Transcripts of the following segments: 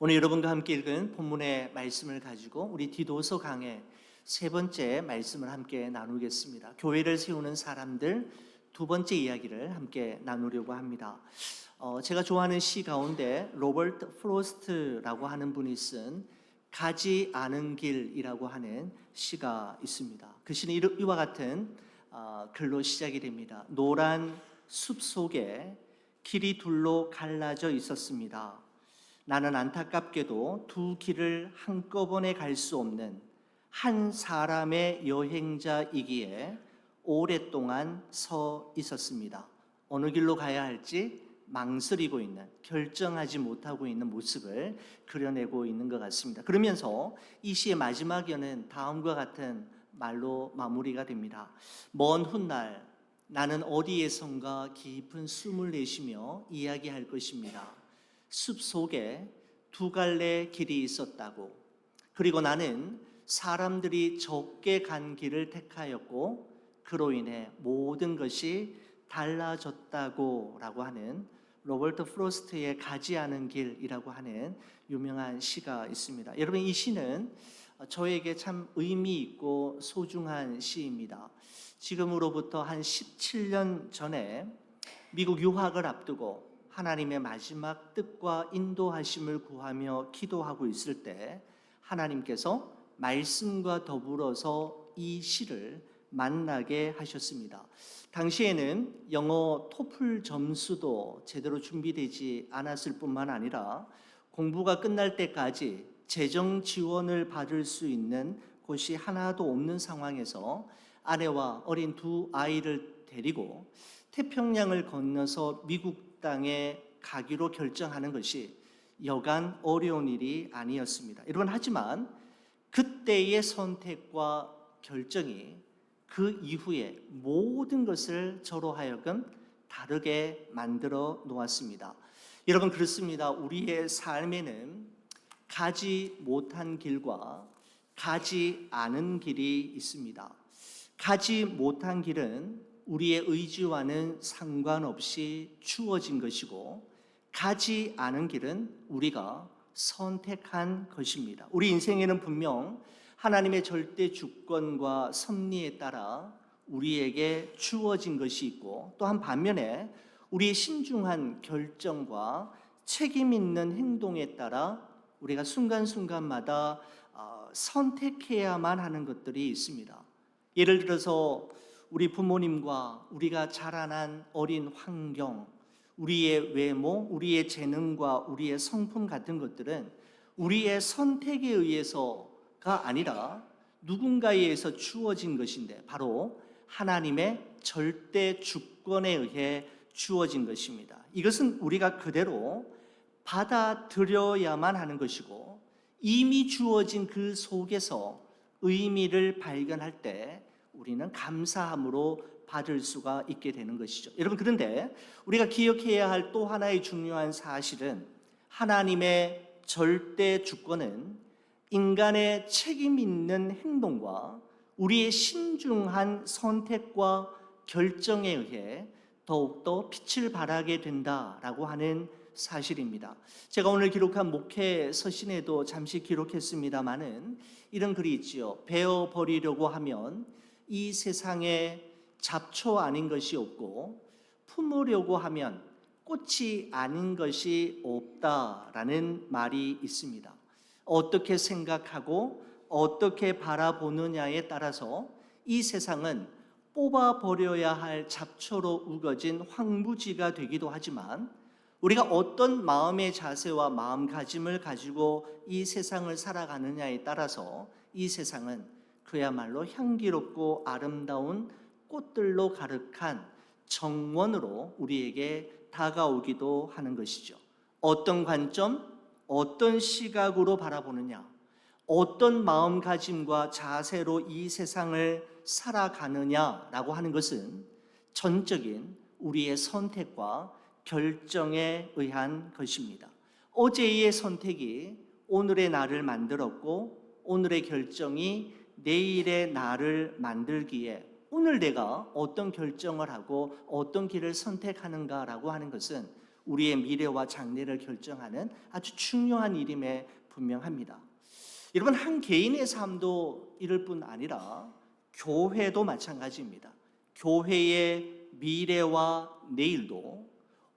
오늘 여러분과 함께 읽은 본문의 말씀을 가지고 우리 디도서 강의 세 번째 말씀을 함께 나누겠습니다. 교회를 세우는 사람들 두 번째 이야기를 함께 나누려고 합니다. 제가 좋아하는 시 가운데 로버트 프로스트라고 하는 분이 쓴 가지 않은 길이라고 하는 시가 있습니다. 그 시는 이와 같은 글로 시작이 됩니다. 노란 숲 속에 길이 둘로 갈라져 있었습니다. 나는 안타깝게도 두 길을 한꺼번에 갈 수 없는 한 사람의 여행자이기에 오랫동안 서 있었습니다. 어느 길로 가야 할지 망설이고 있는, 결정하지 못하고 있는 모습을 그려내고 있는 것 같습니다. 그러면서 이 시의 마지막에는 다음과 같은 말로 마무리가 됩니다. 먼 훗날 나는 어디에선가 깊은 숨을 내쉬며 이야기할 것입니다. 숲 속에 두 갈래 길이 있었다고. 그리고 나는 사람들이 적게 간 길을 택하였고 그로 인해 모든 것이 달라졌다고 라고 하는 로버트 프로스트의 가지 않은 길이라고 하는 유명한 시가 있습니다. 여러분, 이 시는 저에게 참 의미 있고 소중한 시입니다. 지금으로부터 한 17년 전에 미국 유학을 앞두고 하나님의 마지막 뜻과 인도하심을 구하며 기도하고 있을 때 하나님께서 말씀과 더불어서 이 시를 만나게 하셨습니다. 당시에는 영어 토플 점수도 제대로 준비되지 않았을 뿐만 아니라 공부가 끝날 때까지 재정 지원을 받을 수 있는 곳이 하나도 없는 상황에서 아내와 어린 두 아이를 데리고 태평양을 건너서 미국 땅에 가기로 결정하는 것이 여간 어려운 일이 아니었습니다. 여러분, 하지만 그때의 선택과 결정이 그 이후에 모든 것을 저로 하여금 다르게 만들어 놓았습니다. 여러분, 그렇습니다. 우리의 삶에는 가지 못한 길과 가지 않은 길이 있습니다. 가지 못한 길은 우리의 의지와는 상관없이 주어진 것이고, 가지 않은 길은 우리가 선택한 것입니다. 우리 인생에는 분명 하나님의 절대 주권과 섭리에 따라 우리에게 주어진 것이 있고, 또한 반면에 우리의 신중한 결정과 책임 있는 행동에 따라 우리가 순간순간마다 선택해야만 하는 것들이 있습니다. 예를 들어서 우리 부모님과 우리가 자라난 어린 환경, 우리의 외모, 우리의 재능과 우리의 성품 같은 것들은 우리의 선택에 의해서가 아니라 누군가에 의해서 주어진 것인데 바로 하나님의 절대 주권에 의해 주어진 것입니다. 이것은 우리가 그대로 받아들여야만 하는 것이고, 이미 주어진 그 속에서 의미를 발견할 때 우리는 감사함으로 받을 수가 있게 되는 것이죠. 여러분, 그런데 우리가 기억해야 할 또 하나의 중요한 사실은 하나님의 절대 주권은 인간의 책임 있는 행동과 우리의 신중한 선택과 결정에 의해 더욱더 빛을 발하게 된다라고 하는 사실입니다. 제가 오늘 기록한 목회 서신에도 잠시 기록했습니다마는 이런 글이 있지요. 베어버리려고 하면 이 세상에 잡초 아닌 것이 없고, 품으려고 하면 꽃이 아닌 것이 없다라는 말이 있습니다. 어떻게 생각하고 어떻게 바라보느냐에 따라서 이 세상은 뽑아버려야 할 잡초로 우거진 황무지가 되기도 하지만, 우리가 어떤 마음의 자세와 마음가짐을 가지고 이 세상을 살아가느냐에 따라서 이 세상은 그야말로 향기롭고 아름다운 꽃들로 가득한 정원으로 우리에게 다가오기도 하는 것이죠. 어떤 관점, 어떤 시각으로 바라보느냐, 어떤 마음가짐과 자세로 이 세상을 살아가느냐라고 하는 것은 전적인 우리의 선택과 결정에 의한 것입니다. 어제의 선택이 오늘의 나를 만들었고, 오늘의 결정이 내일의 나를 만들기에 오늘 내가 어떤 결정을 하고 어떤 길을 선택하는가라고 하는 것은 우리의 미래와 장래를 결정하는 아주 중요한 일임에 분명합니다. 여러분, 한 개인의 삶도 이럴 뿐 아니라 교회도 마찬가지입니다. 교회의 미래와 내일도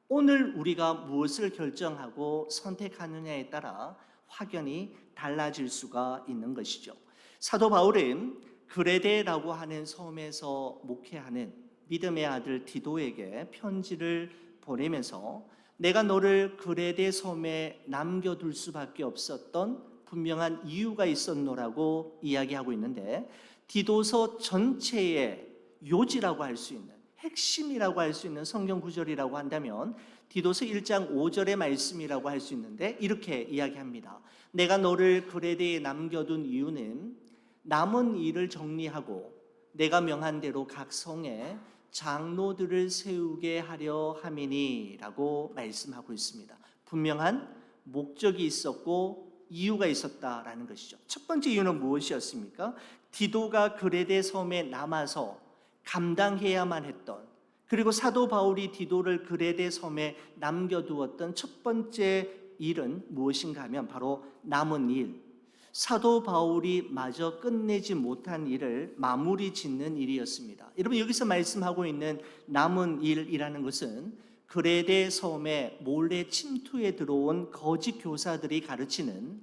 오늘 우리가 무엇을 결정하고 선택하느냐에 따라 확연히 달라질 수가 있는 것이죠. 사도 바울은 그레데라고 하는 섬에서 목회하는 믿음의 아들 디도에게 편지를 보내면서 내가 너를 그레데 섬에 남겨둘 수밖에 없었던 분명한 이유가 있었노라고 이야기하고 있는데, 디도서 전체의 요지라고 할 수 있는, 핵심이라고 할 수 있는 성경 구절이라고 한다면 디도서 1장 5절의 말씀이라고 할 수 있는데, 이렇게 이야기합니다. 내가 너를 그레데에 남겨둔 이유는 남은 일을 정리하고 내가 명한 대로 각 성에 장로들을 세우게 하려 함이니라고 말씀하고 있습니다. 분명한 목적이 있었고 이유가 있었다라는 것이죠. 첫 번째 이유는 무엇이었습니까? 디도가 그레데 섬에 남아서 감당해야만 했던, 그리고 사도 바울이 디도를 그레데 섬에 남겨두었던 첫 번째 일은 무엇인가 하면 바로 남은 일, 사도 바울이 마저 끝내지 못한 일을 마무리 짓는 일이었습니다. 여러분, 여기서 말씀하고 있는 남은 일이라는 것은 그레데 섬에 몰래 침투해 들어온 거짓 교사들이 가르치는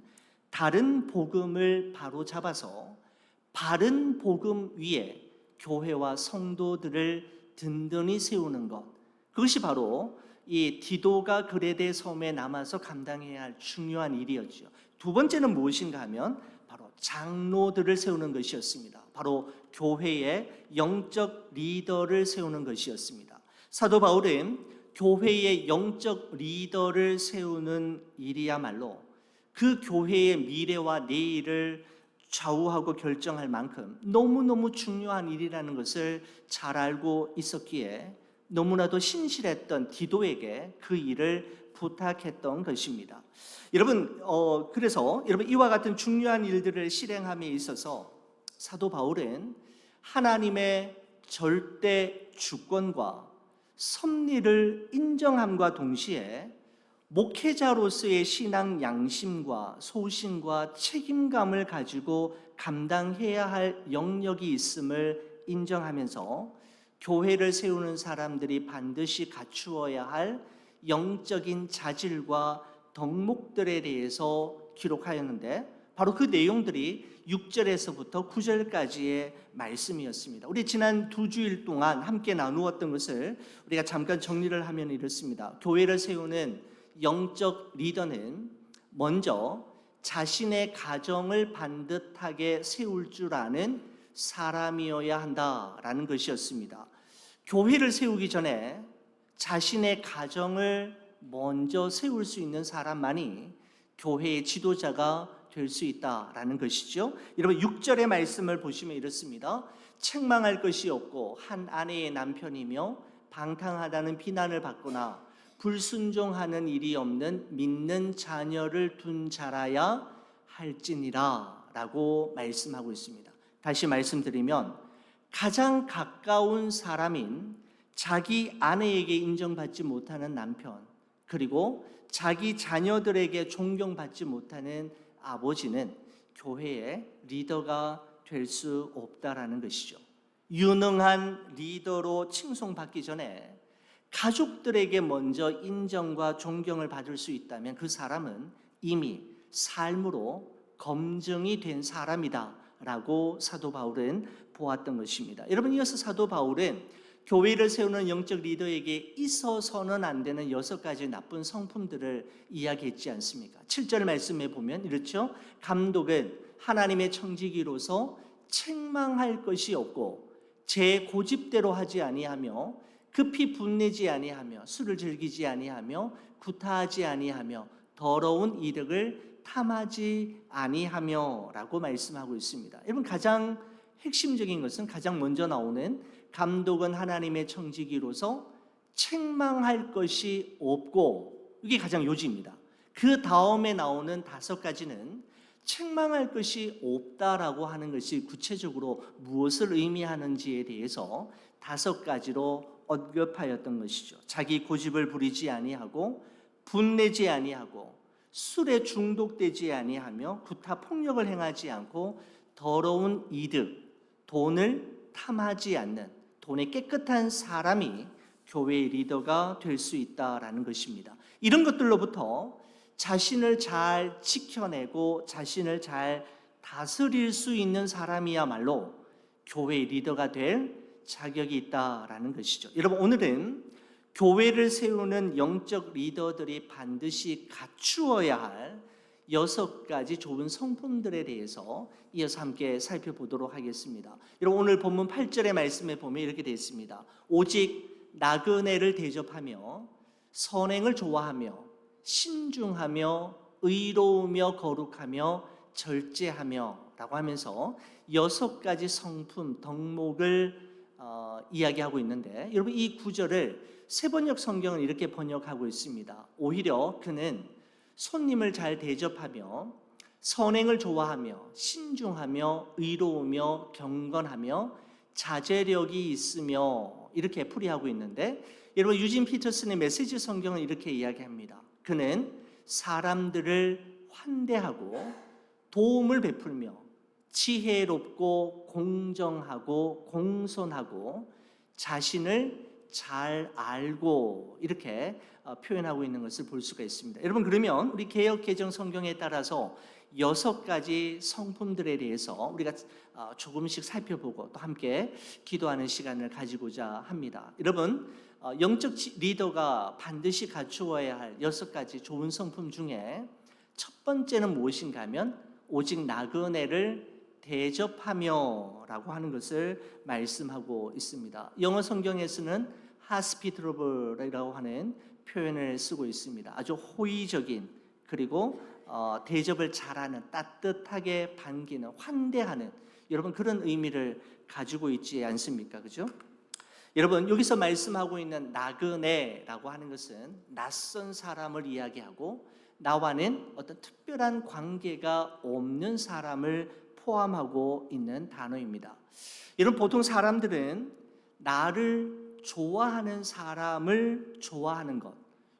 다른 복음을 바로잡아서 바른 복음 위에 교회와 성도들을 든든히 세우는 것, 그것이 바로 이 디도가 그레데 섬에 남아서 감당해야 할 중요한 일이었죠. 두 번째는 무엇인가 하면 바로 장로들을 세우는 것이었습니다. 바로 교회의 영적 리더를 세우는 것이었습니다. 사도 바울은 교회의 영적 리더를 세우는 일이야말로 그 교회의 미래와 내일을 좌우하고 결정할 만큼 너무너무 중요한 일이라는 것을 잘 알고 있었기에 너무나도 신실했던 디도에게 그 일을 부탁했던 것입니다. 여러분, 그래서 여러분, 이와 같은 중요한 일들을 실행함에 있어서 사도 바울은 하나님의 절대 주권과 섭리를 인정함과 동시에 목회자로서의 신앙 양심과 소신과 책임감을 가지고 감당해야 할 영역이 있음을 인정하면서 교회를 세우는 사람들이 반드시 갖추어야 할 영적인 자질과 덕목들에 대해서 기록하였는데, 바로 그 내용들이 6절에서부터 9절까지의 말씀이었습니다. 우리 지난 2주일 동안 함께 나누었던 것을 우리가 잠깐 정리를 하면 이렇습니다. 교회를 세우는 영적 리더는 먼저 자신의 가정을 반듯하게 세울 줄 아는 사람이어야 한다라는 것이었습니다. 교회를 세우기 전에 자신의 가정을 먼저 세울 수 있는 사람만이 교회의 지도자가 될 수 있다라는 것이죠. 여러분, 6절의 말씀을 보시면 이렇습니다. 책망할 것이 없고 한 아내의 남편이며 방탕하다는 비난을 받거나 불순종하는 일이 없는 믿는 자녀를 둔 자라야 할지니라 라고 말씀하고 있습니다. 다시 말씀드리면 가장 가까운 사람인 자기 아내에게 인정받지 못하는 남편, 그리고 자기 자녀들에게 존경받지 못하는 아버지는 교회의 리더가 될 수 없다라는 것이죠. 유능한 리더로 칭송받기 전에 가족들에게 먼저 인정과 존경을 받을 수 있다면 그 사람은 이미 삶으로 검증이 된 사람이다 라고 사도 바울은 보았던 것입니다. 여러분, 이어서 사도 바울은 교회를 세우는 영적 리더에게 있어서는 안 되는 6가지 나쁜 성품들을 이야기했지 않습니까? 7절 말씀에 보면 이렇죠. 감독은 하나님의 청지기로서 책망할 것이 없고 제 고집대로 하지 아니하며 급히 분내지 아니하며 술을 즐기지 아니하며 구타하지 아니하며 더러운 이득을 탐하지 아니하며 라고 말씀하고 있습니다. 여러분, 가장 핵심적인 것은 가장 먼저 나오는 감독은 하나님의 청지기로서 책망할 것이 없고, 이게 가장 요지입니다. 그 다음에 나오는 5가지는 책망할 것이 없다라고 하는 것이 구체적으로 무엇을 의미하는지에 대해서 5가지로 언급하였던 것이죠. 자기 고집을 부리지 아니하고 분내지 아니하고 술에 중독되지 아니하며 구타 폭력을 행하지 않고 더러운 이득, 돈을 탐하지 않는 돈의 깨끗한 사람이 교회의 리더가 될 수 있다라는 것입니다. 이런 것들로부터 자신을 잘 지켜내고 자신을 잘 다스릴 수 있는 사람이야말로 교회의 리더가 될 자격이 있다라는 것이죠. 여러분, 오늘은 교회를 세우는 영적 리더들이 반드시 갖추어야 할 6가지 좋은 성품들에 대해서 이어서 함께 살펴보도록 하겠습니다. 여러분, 오늘 본문 8절의 말씀에 보면 이렇게 되어 있습니다. 오직 나그네를 대접하며 선행을 좋아하며 신중하며 의로우며 거룩하며 절제하며 라고 하면서 6가지 성품, 덕목을 이야기하고 있는데, 여러분, 이 구절을 세번역 성경은 이렇게 번역하고 있습니다. 오히려 그는 손님을 잘 대접하며 선행을 좋아하며 신중하며 의로우며 경건하며 자제력이 있으며 이렇게 풀이하고 있는데, 여러분, 유진 피터슨의 메시지 성경은 이렇게 이야기합니다. 그는 사람들을 환대하고 도움을 베풀며 지혜롭고 공정하고 공손하고 자신을 잘 알고 이렇게 표현하고 있는 것을 볼 수가 있습니다. 여러분, 그러면 우리 개역 개정 성경에 따라서 6가지 성품들에 대해서 우리가 조금씩 살펴보고 또 함께 기도하는 시간을 가지고자 합니다. 여러분, 영적 리더가 반드시 갖추어야 할 6가지 좋은 성품 중에 첫 번째는 무엇인가 하면 오직 나그네를 대접하며 라고 하는 것을 말씀하고 있습니다. 영어 성경에서는 hospitable이라고 하는 표현을 쓰고 있습니다. 아주 호의적인, 그리고 대접을 잘하는, 따뜻하게 반기는, 환대하는, 여러분, 그런 의미를 가지고 있지 않습니까? 그죠? 여러분, 여기서 말씀하고 있는 나그네라고 하는 것은 낯선 사람을 이야기하고 나와는 어떤 특별한 관계가 없는 사람을 포함하고 있는 단어입니다. 여러분, 보통 사람들은 나를 좋아하는 사람을 좋아하는 것,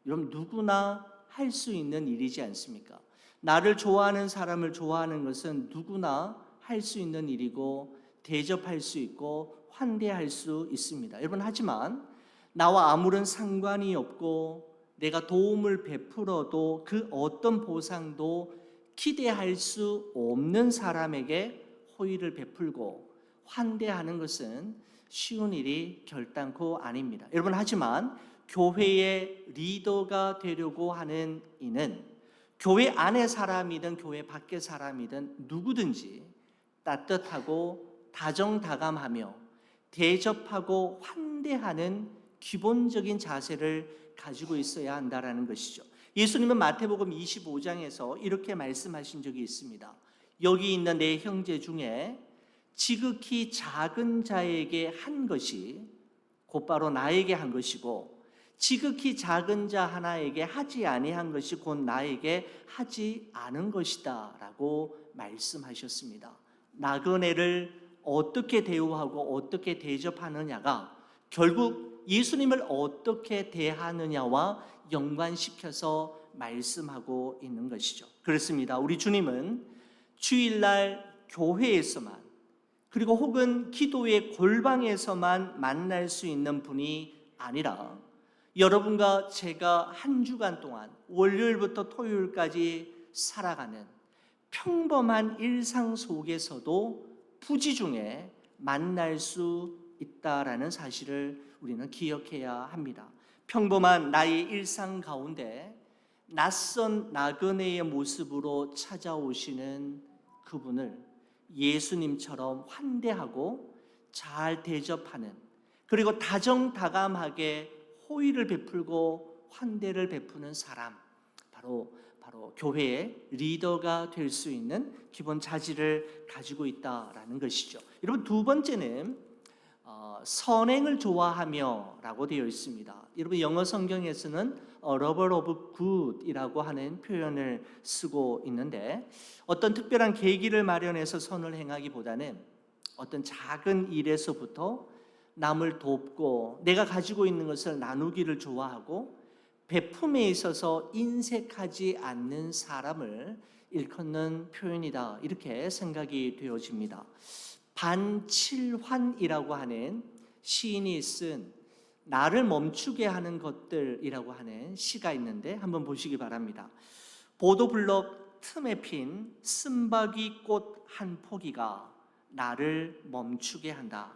여러분, 누구나 할 수 있는 일이지 않습니까? 나를 좋아하는 사람을 좋아하는 것은 누구나 할 수 있는 일이고 대접할 수 있고 환대할 수 있습니다. 여러분, 하지만 나와 아무런 상관이 없고 내가 도움을 베풀어도 그 어떤 보상도 기대할 수 없는 사람에게 호의를 베풀고 환대하는 것은 쉬운 일이 결단코 아닙니다. 여러분, 하지만 교회의 리더가 되려고 하는 이는 교회 안의 사람이든 교회 밖의 사람이든 누구든지 따뜻하고 다정다감하며 대접하고 환대하는 기본적인 자세를 가지고 있어야 한다는 것이죠. 예수님은 마태복음 25장에서 이렇게 말씀하신 적이 있습니다. 여기 있는 내 형제 중에 지극히 작은 자에게 한 것이 곧바로 나에게 한 것이고 지극히 작은 자 하나에게 하지 아니한 것이 곧 나에게 하지 않은 것이다 라고 말씀하셨습니다. 나그네를 어떻게 대우하고 어떻게 대접하느냐가 결국 예수님을 어떻게 대하느냐와 연관시켜서 말씀하고 있는 것이죠. 그렇습니다. 우리 주님은 주일날 교회에서만, 그리고 혹은 기도의 골방에서만 만날 수 있는 분이 아니라 여러분과 제가 한 주간 동안 월요일부터 토요일까지 살아가는 평범한 일상 속에서도 부지 중에 만날 수 있다라는 사실을 우리는 기억해야 합니다. 평범한 나의 일상 가운데 낯선 나그네의 모습으로 찾아오시는 그분을 예수님처럼 환대하고 잘 대접하는, 그리고 다정다감하게 호의를 베풀고 환대를 베푸는 사람, 바로 교회의 리더가 될 수 있는 기본 자질을 가지고 있다라는 것이죠. 여러분, 두 번째는 선행을 좋아하며 라고 되어 있습니다. 여러분, 영어 성경에서는 lover of good이라고 하는 표현을 쓰고 있는데, 어떤 특별한 계기를 마련해서 선을 행하기보다는 어떤 작은 일에서부터 남을 돕고 내가 가지고 있는 것을 나누기를 좋아하고 베품에 있어서 인색하지 않는 사람을 일컫는 표현이다, 이렇게 생각이 되어집니다. 반칠환이라고 하는 시인이 쓴 나를 멈추게 하는 것들이라고 하는 시가 있는데 한번 보시기 바랍니다. 보도블럭 틈에 핀 쓴바귀 꽃 한 포기가 나를 멈추게 한다.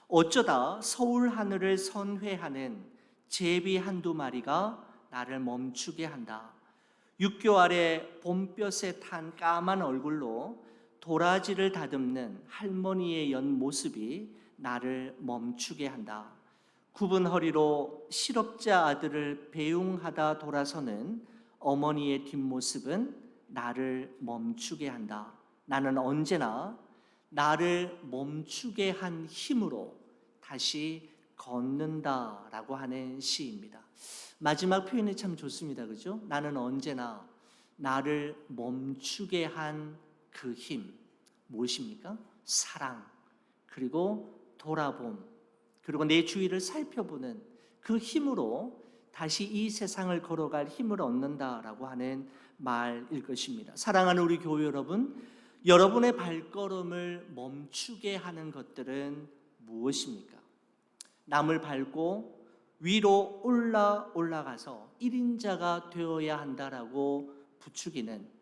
어쩌다 서울 하늘을 선회하는 제비 한두 마리가 나를 멈추게 한다. 육교 아래 봄볕에 탄 까만 얼굴로 도라지를 다듬는 할머니의 연 모습이 나를 멈추게 한다. 굽은 허리로 실업자 아들을 배웅하다 돌아서는 어머니의 뒷모습은 나를 멈추게 한다. 나는 언제나 나를 멈추게 한 힘으로 다시 걷는다라고 하는 시입니다. 마지막 표현이 참 좋습니다. 그죠? 나는 언제나 나를 멈추게 한 그 힘, 무엇입니까? 사랑, 그리고 돌아봄, 그리고 내 주위를 살펴보는 그 힘으로 다시 이 세상을 걸어갈 힘을 얻는다라고 하는 말일 것입니다. 사랑하는 우리 교회 여러분, 여러분의 발걸음을 멈추게 하는 것들은 무엇입니까? 남을 밟고 위로 올라가서 1인자가 되어야 한다라고 부추기는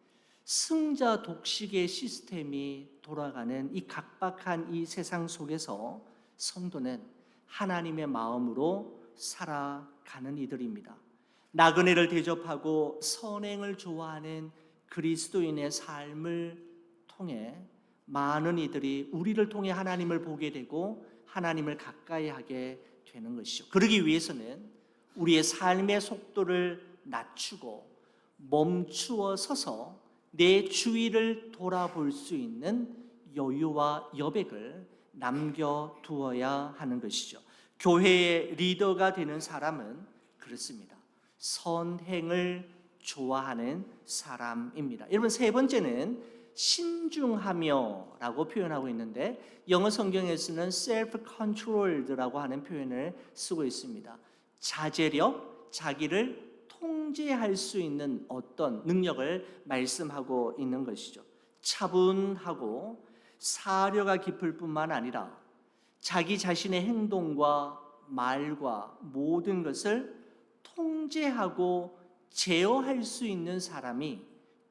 승자 독식의 시스템이 돌아가는 이 각박한 이 세상 속에서 성도는 하나님의 마음으로 살아가는 이들입니다. 나그네를 대접하고 선행을 좋아하는 그리스도인의 삶을 통해 많은 이들이 우리를 통해 하나님을 보게 되고 하나님을 가까이 하게 되는 것이죠. 그러기 위해서는 우리의 삶의 속도를 낮추고 멈추어 서서 내 주위를 돌아볼 수 있는 여유와 여백을 남겨두어야 하는 것이죠. 교회의 리더가 되는 사람은 그렇습니다. 선행을 좋아하는 사람입니다. 여러분, 세 번째는 신중하며라고 표현하고 있는데 영어 성경에서는 self-controlled라고 하는 표현을 쓰고 있습니다. 자제력, 자기를 통제할 수 있는 어떤 능력을 말씀하고 있는 것이죠. 차분하고 사려가 깊을 뿐만 아니라 자기 자신의 행동과 말과 모든 것을 통제하고 제어할 수 있는 사람이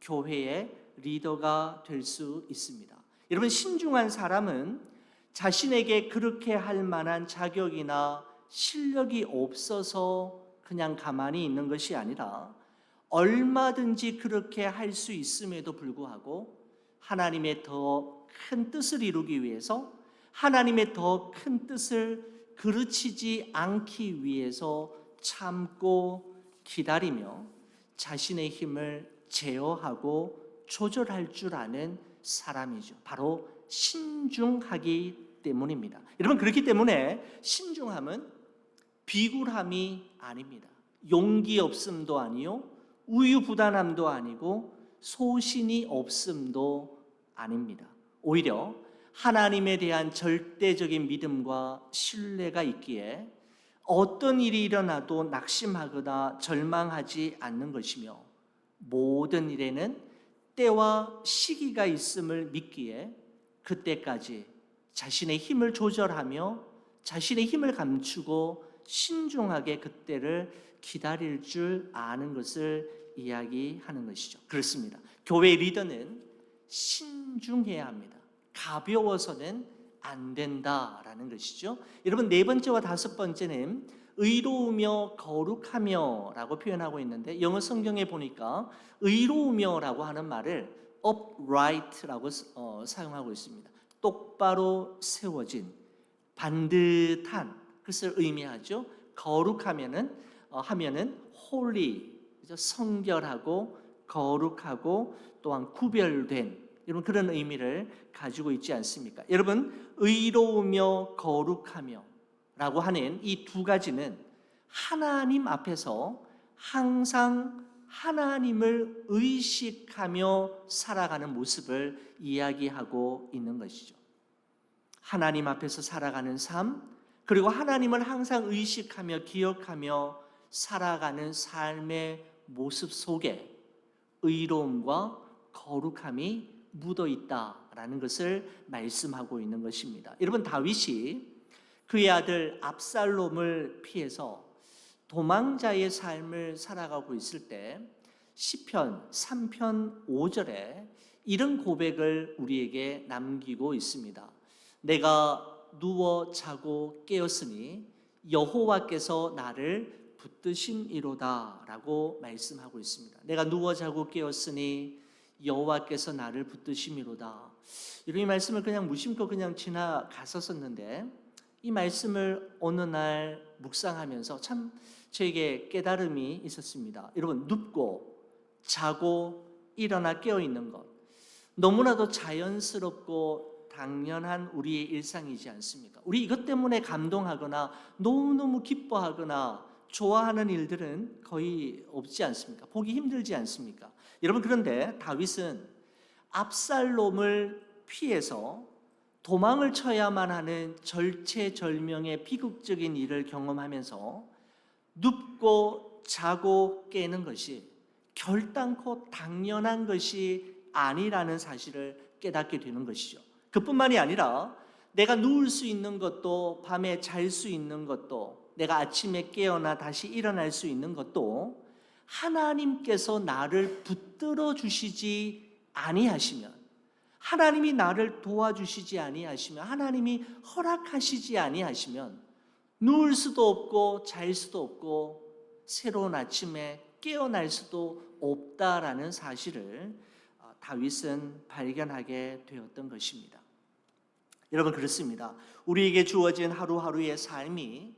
교회의 리더가 될 수 있습니다. 여러분, 신중한 사람은 자신에게 그렇게 할 만한 자격이나 실력이 없어서 그냥 가만히 있는 것이 아니라 얼마든지 그렇게 할 수 있음에도 불구하고 하나님의 더 큰 뜻을 이루기 위해서, 하나님의 더 큰 뜻을 그르치지 않기 위해서 참고 기다리며 자신의 힘을 제어하고 조절할 줄 아는 사람이죠. 바로 신중하기 때문입니다. 여러분, 그렇기 때문에 신중함은 비굴함이 아닙니다. 용기 없음도 아니요, 우유부단함도 아니고 소신이 없음도 아닙니다. 오히려 하나님에 대한 절대적인 믿음과 신뢰가 있기에 어떤 일이 일어나도 낙심하거나 절망하지 않는 것이며 모든 일에는 때와 시기가 있음을 믿기에 그때까지 자신의 힘을 조절하며 자신의 힘을 감추고 신중하게 그때를 기다릴 줄 아는 것을 이야기하는 것이죠. 그렇습니다. 교회 리더는 신중해야 합니다. 가벼워서는 안 된다라는 것이죠. 여러분, 네 번째와 다섯 번째는 의로우며 거룩하며라고 표현하고 있는데 영어 성경에 보니까 의로우며라고 하는 말을 upright라고 사용하고 있습니다. 똑바로 세워진, 반듯한 것을 의미하죠. 거룩하면은 holy, 성결하고 거룩하고 또한 구별된 이런 그런 의미를 가지고 있지 않습니까? 여러분, 의로우며 거룩하며 라고 하는 이 두 가지는 하나님 앞에서 항상 하나님을 의식하며 살아가는 모습을 이야기하고 있는 것이죠. 하나님 앞에서 살아가는 삶, 그리고 하나님을 항상 의식하며 기억하며 살아가는 삶의 모습 속에 의로움과 거룩함이 묻어 있다라는 것을 말씀하고 있는 것입니다. 여러분, 다윗이 그의 아들 압살롬을 피해서 도망자의 삶을 살아가고 있을 때 시편 3편 5절에 이런 고백을 우리에게 남기고 있습니다. 내가 누워 자고 깨었으니 여호와께서 나를 붙드심이로다 라고 말씀하고 있습니다. 내가 누워 자고 깨었으니 여호와께서 나를 붙드심이로다. 이런 말씀을 그냥 무심코 그냥 지나갔었는데 이 말씀을 어느 날 묵상하면서 참 저에게 깨달음이 있었습니다. 여러분, 눕고 자고 일어나 깨어있는 것 너무나도 자연스럽고 당연한 우리의 일상이지 않습니까? 우리 이것 때문에 감동하거나 너무너무 기뻐하거나 좋아하는 일들은 거의 없지 않습니까? 보기 힘들지 않습니까? 여러분, 그런데 다윗은 압살롬을 피해서 도망을 쳐야만 하는 절체절명의 비극적인 일을 경험하면서 눕고 자고 깨는 것이 결단코 당연한 것이 아니라는 사실을 깨닫게 되는 것이죠. 그뿐만이 아니라 내가 누울 수 있는 것도, 밤에 잘 수 있는 것도, 내가 아침에 깨어나 다시 일어날 수 있는 것도 하나님께서 나를 붙들어 주시지 아니하시면, 하나님이 나를 도와주시지 아니하시면, 하나님이 허락하시지 아니하시면 누울 수도 없고 잘 수도 없고 새로운 아침에 깨어날 수도 없다라는 사실을 다윗은 발견하게 되었던 것입니다. 여러분, 그렇습니다. 우리에게 주어진 하루하루의 삶이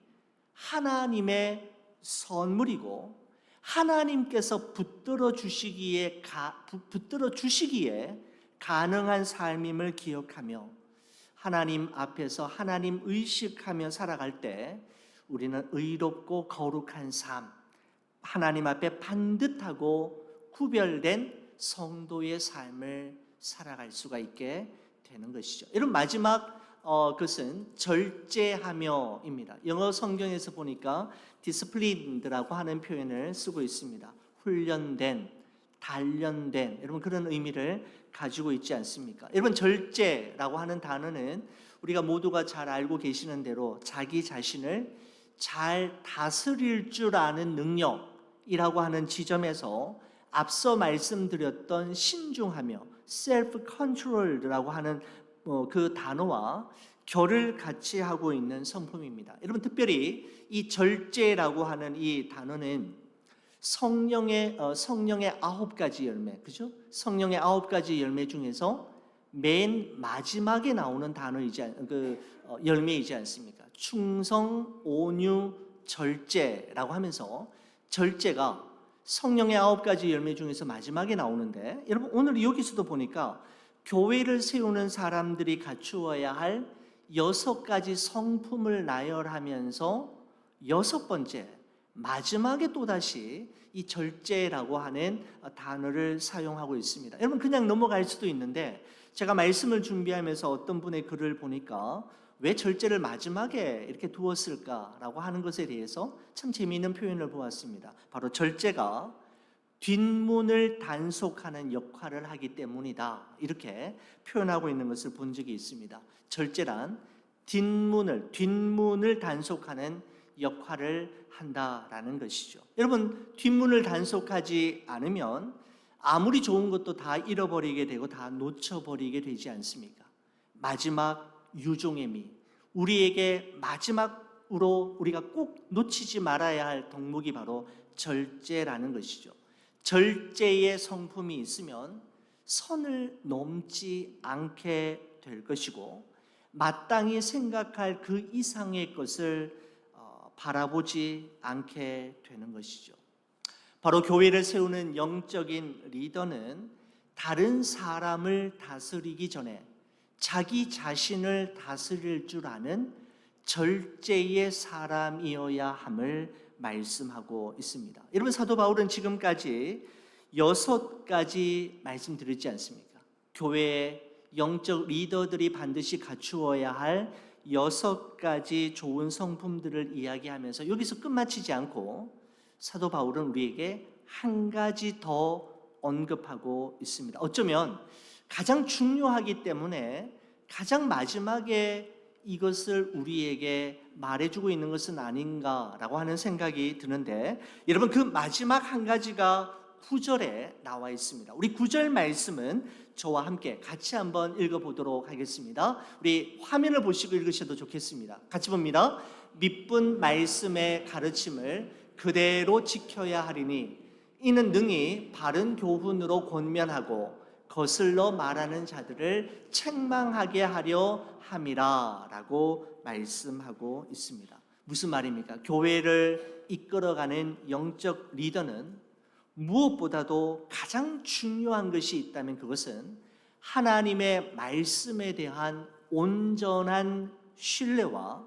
하나님의 선물이고 하나님께서 붙들어 주시기에 가능한 삶임을 기억하며 하나님 앞에서 하나님 의식하며 살아갈 때 우리는 의롭고 거룩한 삶, 하나님 앞에 반듯하고 구별된 성도의 삶을 살아갈 수가 있게 되는 것이죠. 여러분, 마지막 것은 절제하며입니다. 영어 성경에서 보니까 disciplined라고 하는 표현을 쓰고 있습니다. 훈련된, 단련된, 여러분 그런 의미를 가지고 있지 않습니까? 여러분, 절제라고 하는 단어는 우리가 모두가 잘 알고 계시는 대로 자기 자신을 잘 다스릴 줄 아는 능력이라고 하는 지점에서 앞서 말씀드렸던 신중하며 self control라고 하는 그 단어와 결을 같이 하고 있는 성품입니다. 여러분, 특별히 이 절제라고 하는 이 단어는 성령의 9가지 열매, 그죠? 성령의 9가지 열매 중에서 맨 마지막에 나오는 열매이지 않습니까? 충성, 온유, 절제라고 하면서 절제가 성령의 9가지 열매 중에서 마지막에 나오는데, 여러분 오늘 여기서도 보니까 교회를 세우는 사람들이 갖추어야 할 6가지 성품을 나열하면서 6번째 마지막에 또다시 이 절제라고 하는 단어를 사용하고 있습니다. 여러분, 그냥 넘어갈 수도 있는데 제가 말씀을 준비하면서 어떤 분의 글을 보니까 왜 절제를 마지막에 이렇게 두었을까라고 하는 것에 대해서 참 재미있는 표현을 보았습니다. 바로 절제가 뒷문을 단속하는 역할을 하기 때문이다, 이렇게 표현하고 있는 것을 본 적이 있습니다. 절제란 뒷문을 단속하는 역할을 한다라는 것이죠. 여러분, 뒷문을 단속하지 않으면 아무리 좋은 것도 다 잃어버리게 되고 다 놓쳐버리게 되지 않습니까? 마지막 유종의 미, 우리에게 마지막으로 우리가 꼭 놓치지 말아야 할 덕목이 바로 절제라는 것이죠. 절제의 성품이 있으면 선을 넘지 않게 될 것이고 마땅히 생각할 그 이상의 것을 바라보지 않게 되는 것이죠. 바로 교회를 세우는 영적인 리더는 다른 사람을 다스리기 전에 자기 자신을 다스릴 줄 아는 절제의 사람이어야 함을 말씀하고 있습니다. 여러분, 사도 바울은 지금까지 6가지 말씀드렸지 않습니까? 교회의 영적 리더들이 반드시 갖추어야 할 6가지 좋은 성품들을 이야기하면서 여기서 끝마치지 않고 사도 바울은 우리에게 한 가지 더 언급하고 있습니다. 어쩌면 가장 중요하기 때문에 가장 마지막에 이것을 우리에게 말해주고 있는 것은 아닌가라고 하는 생각이 드는데, 여러분 그 마지막 한 가지가 9절에 나와 있습니다. 우리 9절 말씀은 저와 함께 같이 한번 읽어보도록 하겠습니다. 우리 화면을 보시고 읽으셔도 좋겠습니다. 같이 봅니다. 밑분 말씀의 가르침을 그대로 지켜야 하리니 이는 능히 바른 교훈으로 권면하고 거슬러 말하는 자들을 책망하게 하려 함이라 라고 말씀하고 있습니다. 무슨 말입니까? 교회를 이끌어가는 영적 리더는 무엇보다도 가장 중요한 것이 있다면 그것은 하나님의 말씀에 대한 온전한 신뢰와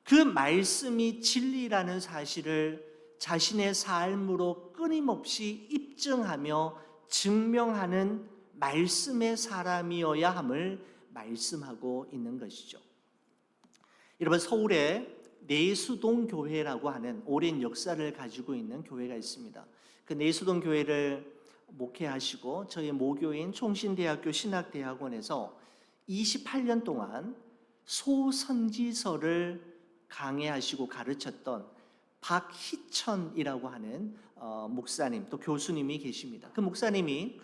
그 말씀이 진리라는 사실을 자신의 삶으로 끊임없이 입증하며 증명하는 말씀의 사람이어야 함을 말씀하고 있는 것이죠. 여러분, 서울에 내수동 교회라고 하는 오랜 역사를 가지고 있는 교회가 있습니다. 그 내수동 교회를 목회하시고 저희 모교인 총신대학교 신학대학원에서 28년 동안 소선지서를 강해하시고 가르쳤던 박희천이라고 하는 목사님, 또 교수님이 계십니다. 그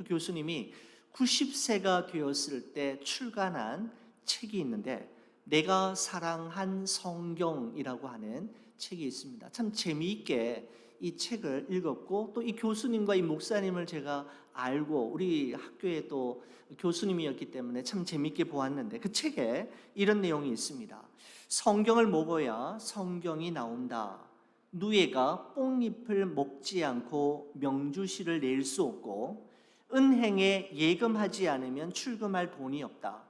교수님이 90세가 되었을 때 출간한 책이 있는데 내가 사랑한 성경이라고 하는 책이 있습니다. 참 재미있게 이 책을 읽었고 또 이 교수님과 이 목사님을 제가 알고 우리 학교에 또 교수님이었기 때문에 참 재미있게 보았는데 그 책에 이런 내용이 있습니다. 성경을 먹어야 성경이 나온다. 누에가 뽕잎을 먹지 않고 명주실을 낼 수 없고 은행에 예금하지 않으면 출금할 돈이 없다.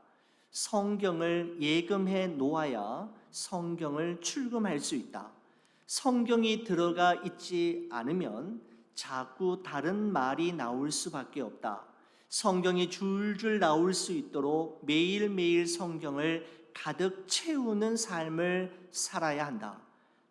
성경을 예금해 놓아야 성경을 출금할 수 있다. 성경이 들어가 있지 않으면 자꾸 다른 말이 나올 수밖에 없다. 성경이 줄줄 나올 수 있도록 매일매일 성경을 가득 채우는 삶을 살아야 한다.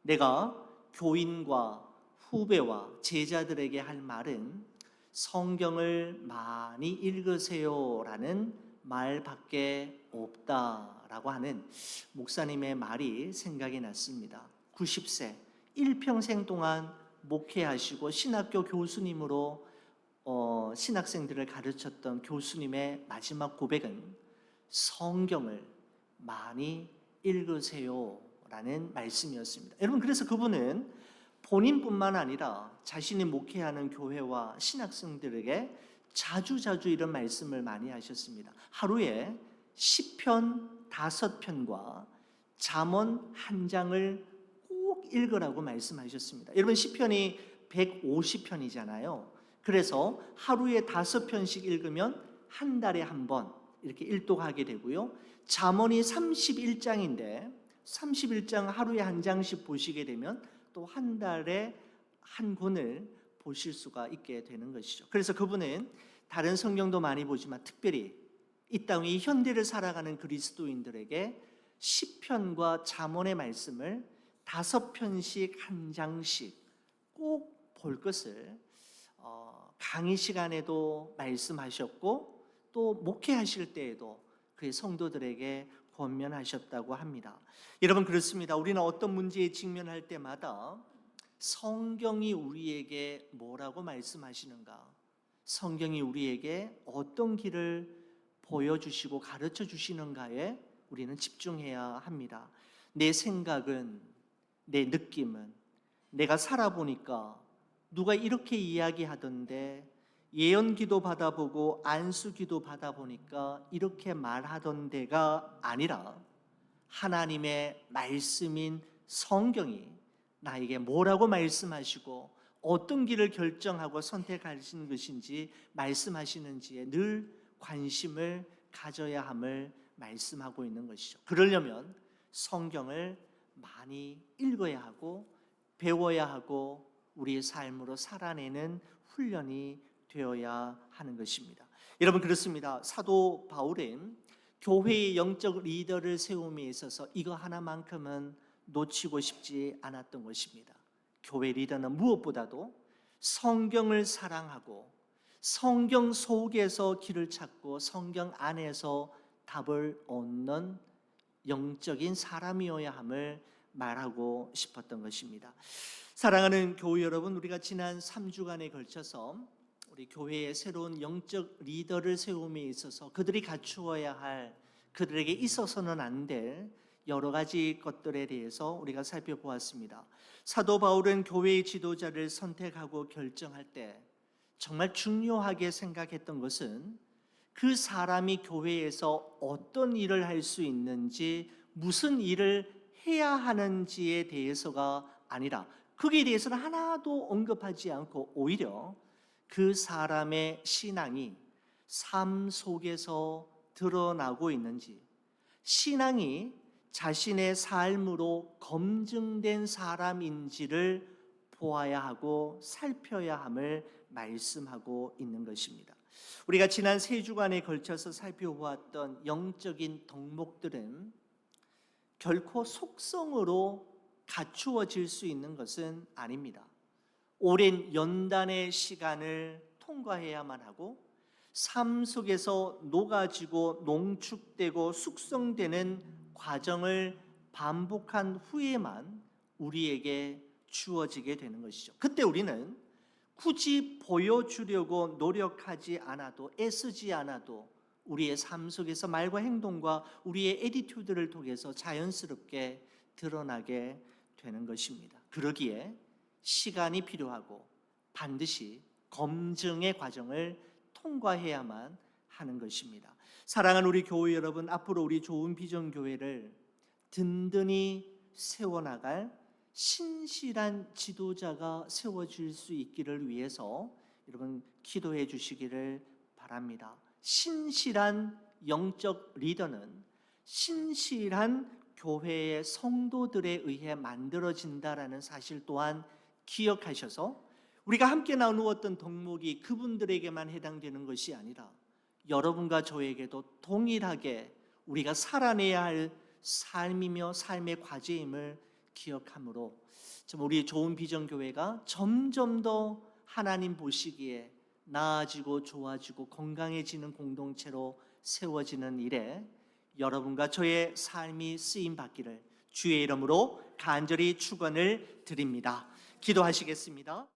내가 교인과 후배와 제자들에게 할 말은 성경을 많이 읽으세요라는 말밖에 없다라고 하는 목사님의 말이 생각이 났습니다. 90세, 일평생 동안 목회하시고 신학교 교수님으로 신학생들을 가르쳤던 교수님의 마지막 고백은 성경을 많이 읽으세요라는 말씀이었습니다. 여러분, 그래서 그분은 본인뿐만 아니라 자신이 목회하는 교회와 신학생들에게 자주 이런 말씀을 많이 하셨습니다. 하루에 시편 5편과 잠언 1장을 꼭 읽으라고 말씀하셨습니다. 여러분, 시편이 150편이잖아요. 그래서 하루에 5편씩 읽으면 한 달에 한 번 이렇게 일독하게 되고요. 잠언이 31장인데 31장 하루에 한 장씩 보시게 되면 또 한 달에 한 권을 보실 수가 있게 되는 것이죠. 그래서 그분은 다른 성경도 많이 보지만 특별히 이 땅 위 현대를 살아가는 그리스도인들에게 시편과 잠언의 말씀을 5편씩 한 장씩 꼭 볼 것을 강의 시간에도 말씀하셨고 또 목회하실 때에도 그의 성도들에게 권면하셨다고 합니다. 여러분, 그렇습니다. 우리는 어떤 문제에 직면할 때마다 성경이 우리에게 뭐라고 말씀하시는가, 성경이 우리에게 어떤 길을 보여주시고 가르쳐 주시는가에 우리는 집중해야 합니다. 내 생각은, 내 느낌은, 내가 살아보니까 누가 이렇게 이야기하던데, 예언기도 받아보고 안수기도 받아보니까 이렇게 말하던데가 아니라 하나님의 말씀인 성경이 나에게 뭐라고 말씀하시고 어떤 길을 결정하고 선택하시는 것인지 말씀하시는지에 늘 관심을 가져야 함을 말씀하고 있는 것이죠. 그러려면 성경을 많이 읽어야 하고 배워야 하고 우리의 삶으로 살아내는 훈련이 되어야 하는 것입니다. 여러분, 그렇습니다. 사도 바울은 교회의 영적 리더를 세움에 있어서 이거 하나만큼은 놓치고 싶지 않았던 것입니다. 교회 리더는 무엇보다도 성경을 사랑하고 성경 속에서 길을 찾고 성경 안에서 답을 얻는 영적인 사람이어야 함을 말하고 싶었던 것입니다. 사랑하는 교회 여러분, 우리가 지난 3주간에 걸쳐서 우리 교회의 새로운 영적 리더를 세움에 있어서 그들이 갖추어야 할, 그들에게 있어서는 안 될 여러 가지 것들에 대해서 우리가 살펴보았습니다. 사도 바울은 교회의 지도자를 선택하고 결정할 때 정말 중요하게 생각했던 것은 그 사람이 교회에서 어떤 일을 할 수 있는지, 무슨 일을 해야 하는지에 대해서가 아니라, 거기에 대해서는 하나도 언급하지 않고 오히려 그 사람의 신앙이 삶 속에서 드러나고 있는지, 신앙이 자신의 삶으로 검증된 사람인지를 보아야 하고 살펴야 함을 말씀하고 있는 것입니다. 우리가 지난 3주간에 걸쳐서 살펴보았던 영적인 덕목들은 결코 속성으로 갖추어질 수 있는 것은 아닙니다. 오랜 연단의 시간을 통과해야만 하고 삶 속에서 녹아지고 농축되고 숙성되는 과정을 반복한 후에만 우리에게 주어지게 되는 것이죠. 그때 우리는 굳이 보여주려고 노력하지 않아도, 애쓰지 않아도 우리의 삶 속에서 말과 행동과 우리의 애티튜드를 통해서 자연스럽게 드러나게 되는 것입니다. 그러기에 시간이 필요하고 반드시 검증의 과정을 통과해야만 하는 것입니다. 사랑하는 우리 교회 여러분, 앞으로 우리 좋은 비전 교회를 든든히 세워나갈 신실한 지도자가 세워질 수 있기를 위해서 여러분 기도해 주시기를 바랍니다. 신실한 영적 리더는 신실한 교회의 성도들에 의해 만들어진다라는 사실 또한 기억하셔서, 우리가 함께 나누었던 덕목이 그분들에게만 해당되는 것이 아니라 여러분과 저에게도 동일하게 우리가 살아내야 할 삶이며 삶의 과제임을 기억함으로 우리 좋은 비전 교회가 점점 더 하나님 보시기에 나아지고 좋아지고 건강해지는 공동체로 세워지는 일에 여러분과 저의 삶이 쓰임 받기를 주의 이름으로 간절히 축원을 드립니다. 기도하시겠습니다.